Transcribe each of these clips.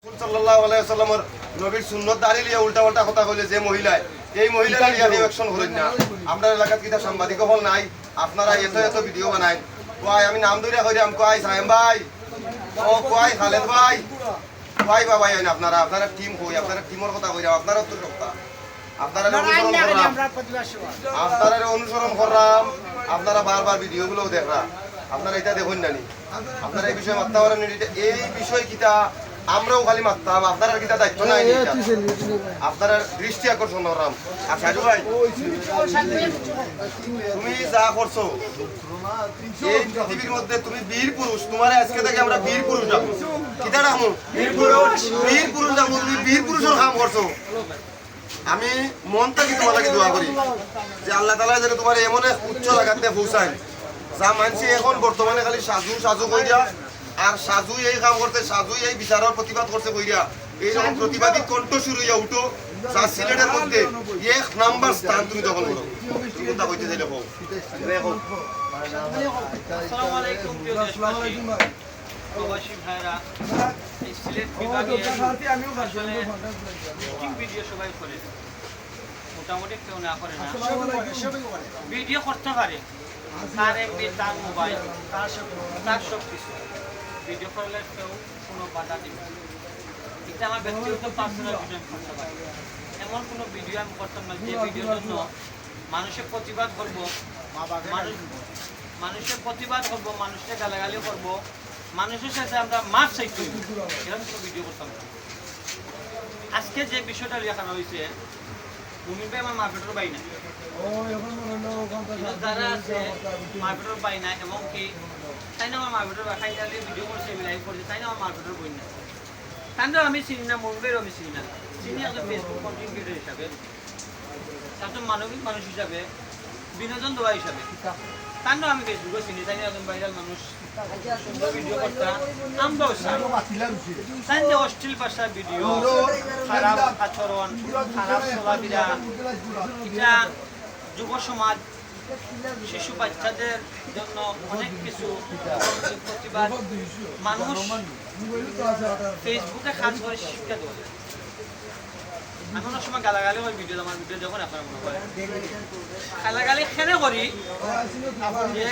সাল্লাল্লাহু আলাইহি ওয়াসাল্লামের নবীর সুন্নাত দাঁড়ি লিয়া উল্টা পাল্টা কথা কইলে যে মহিলা এই মহিলা লিয়া রিঅ্যাকশন করেন না। আমরা এলাকাত কিটা সাংবাদিক হল নাই, আপনারা এত ভিডিও বানাই। কয় আমি নাম ধরে কইরাম, কয় সাহেব ভাই, ও কয় খালেদ ভাই, কয় বাবা আইন আপনারা টিম কই, আপনারা টিমের কথা কইরাম, আপনারা তো কথা আপনারা অনুসরণ করলাম, আপনারা বারবার ভিডিওগুলো দেখরা, আপনারা এটা দেখুন জানি, আপনারা এই বিষয়ে মাত্রা করেন। এই বিষয় কিটা আমরাও খালি মারতাম, আপনারা কিটা দায়িত্ব নাই, আপনারা দৃষ্টি আকর্ষণ করলাম। আর সাজু ভাই, তুমি যা করছো এই পৃথিবীর মধ্যে তুমি বীর পুরুষ, তোমার আজকে থেকে আমরা বীর পুরুষ ডাকবো। কিটা ডাকবো? বীর পুরুষ ডাকবো। তুমি বীর পুরুষের কাম করছো। আমি মন থেকে তোমার লাগে দোয়া করি যে আল্লাহ তাআলা যেন তোমার এমন এক উচ্চ জায়গাতে পৌঁছায় যা মানছি এখন বর্তমানে খালি সাজু কইরা, আর সাজু এই কাম করতে, সাজু এই বিচারের প্রতিবাদ করতে কইরা, এইরকম প্রতিবাদী কণ্ঠ শুরু হইয়া উঠো, যা সিলেটের মধ্যে 1 নাম্বার স্থান তুমি দখল করো। চিন্তা কইতে চাইলে হোক। আসসালামু আলাইকুম প্রিয় দেশবাসী, প্রবাসী ভাইরা। এই সিলেট বিভাগে আসলে শুটিং ভিডিও সবাই করে, মোটামুটি কেউ না করে না। ভিডিও করতে পারে, তার এমবি, তার মোবাইল, তার সব কিছু ভিডিও করলে কেউ কোনো বাধা দিবে। এটা আমার ব্যক্তিগত পার্সোনাল ভিডিও আমি করতে পারি। এমন কোনো ভিডিও আমি করতাম না যে ভিডিওর জন্য মানুষের প্রতিবাদ করবো, মানুষের প্রতিবাদ করবো, মানুষকে গালাগালি করবো, মানুষের সাথে আমরা মাছ চাইতে এরকম কোনো ভিডিও করতাম না। আজকে যে বিষয়টা লেখানো হয়েছে, মুমিন ভাই আমার মার্কেটের পাই না, যারা আছে মার্কেটের পাই না, এবং কি তাই না আমার মার্কেটের খাইলে ভিডিও করছে, লাইভ করছে, তাই না আমার মার্কেটের বই না। তাই না আমি চিনি না, মুমিন ভাইও আমি চিনি না, চিনি একজন ফেসবুক কন্টেন্ট ক্রিয়েটর হিসাবে, একজন মানবিক মানুষ হিসাবে, বিনোদন দেওয়া হিসাবে। তাই না আমি ফেসবুকে চিনি, তাই না একজন ভাইরাল মানুষ, সুন্দর ভিডিও করতাম। আমরাও তাই যে অশ্লীল ভাষার ভিডিও, খারাপ আচরণ, খারাপ চলাফেরা, এটা যুব সমাজ, শিশু বাচ্চাদের জন্য অনেক কিছু প্রতিবাদ মানুষ ফেসবুকে খাস করে শিক্ষা দেওয়া যায়। আমি অনেক সময় গালাগালি হয় ভিডিও, আমার ভিডিও যখন আপনারা মনে করেন গালাগালি খেলে করি যে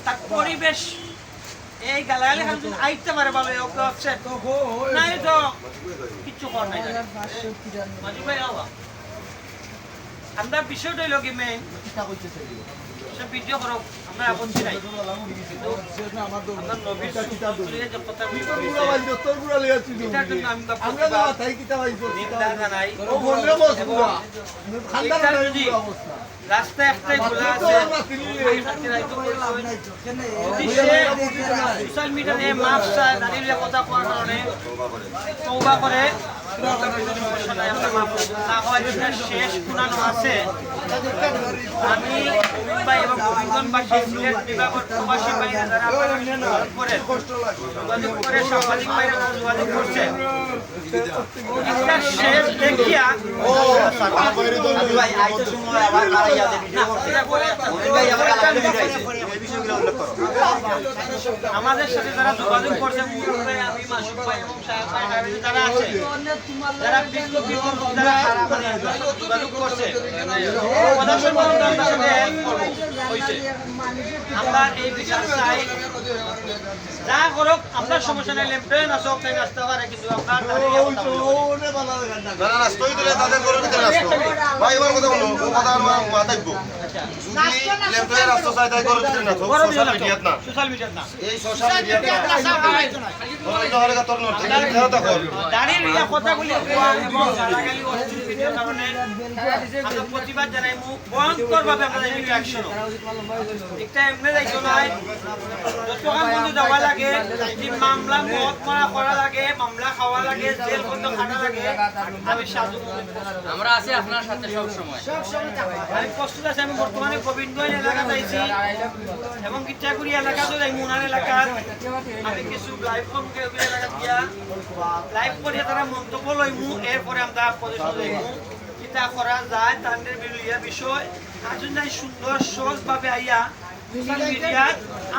তার পরিবেশ এই গালাগালি খান আইতে পারে ভালো, নাই তো কিচ্ছু কর নাই। মাঝি ভাই আমরা বিষয়টা হইল কি মেইন ভিডিও করো, আমরা আপত্তি নাই, কিন্তু আমার নবীর যে কথা এটার জন্য আমি নিন্দা জানাই। যদি রাস্তা একটাই খোলা আছে, সোশ্যাল মিডিয়ায় মাপ চায়, দাঁড়িয়ে কথা কোয়ার কারণে তওবা করে, শেষ শুনানো আছে। আমি মুম্বাই এবং গোবিন্দগঞ্জবাসী, সিলেট বিভাগের প্রবাসী ভাইরা যারা যোগাযোগ করে, সাংবাদিক ভাইরা যারা যোগাযোগ করছে, এটা শেষ দেখিয়া আমাদের সাথে যারা যোগাযোগ করছে, আমি মাসুদ ভাই এবং যারা আছে, যারা যোগাযোগ করছে, আমরা এই বিচার চাই। যা করুক আমরা সমস্যা নাই, লেমপ্রেন আসুক, তাই আসতে পারে, কিন্তু আপনার প্রতিবাদ জানাই, ভয়ঙ্কর ভাবে আপনাদের রিঅ্যাকশন একটা এমনি যাইতো নয়। যতক্ষণ বন্ধু দেওয়া লাগে, মামলা মত করা লাগে, মামলা খাওয়া লাগে, জেল বন্ধ খাটা লাগে, আমি সাজু আমরা আছি আপনার সাথে সব সময়। আমি প্রস্তুত আছি। আমি বর্তমানে গোবিন্দগঞ্জ এলাকা যাইছি এবং কিচ্ছাগুড়ি এলাকাতে যাই, মুনার এলাকা। আমি কিছু লাইভ করবো এলাকা দিয়া, লাইভ করিয়া তারা মন্তব্য লইমু, এরপরে আমরা প্রদর্শন লইমু। কিতা করা যায় তাদের বিরুদ্ধে বিষয় আজ নাই সুন্দর সহজভাবে আইয়া সোশ্যাল মিডিয়া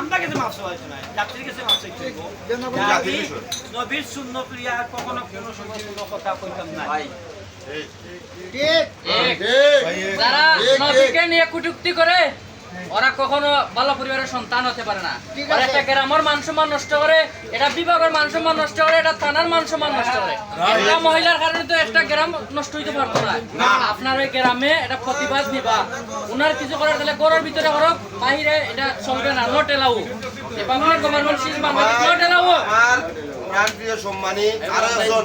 আমরা কাছে মাফ চাইছো না যাত্রীর কাছে মাফ চাইছো জাতির বিষয়। নবীর শূন্য ক্রিয়া কখনো কোনো সময় কোনো কথা কইতাম না যারা নবীকে নিয়ে কটূক্তি করে ওরা কখনো ভালো পরিবারের সন্তান হতে পারে না। আর একটা গ্রামের মান সম্মান নষ্ট করে, এটা বিভাগের মান সম্মান নষ্ট করে, এটা থানার মান সম্মান নষ্ট করে। একটা মহিলার কারণে তো একটা গ্রাম নষ্ট হইতে পারতো না। আপনার ওই গ্রামে এটা প্রতিবাদ দিবা, উনার কিছু করার তাহলে গড়ের ভিতরে হোক বাহিরে এটা চলবে না। Not allow government system Bangladesh not allow. আমার প্রাণ প্রিয় সম্মানী আরো একজন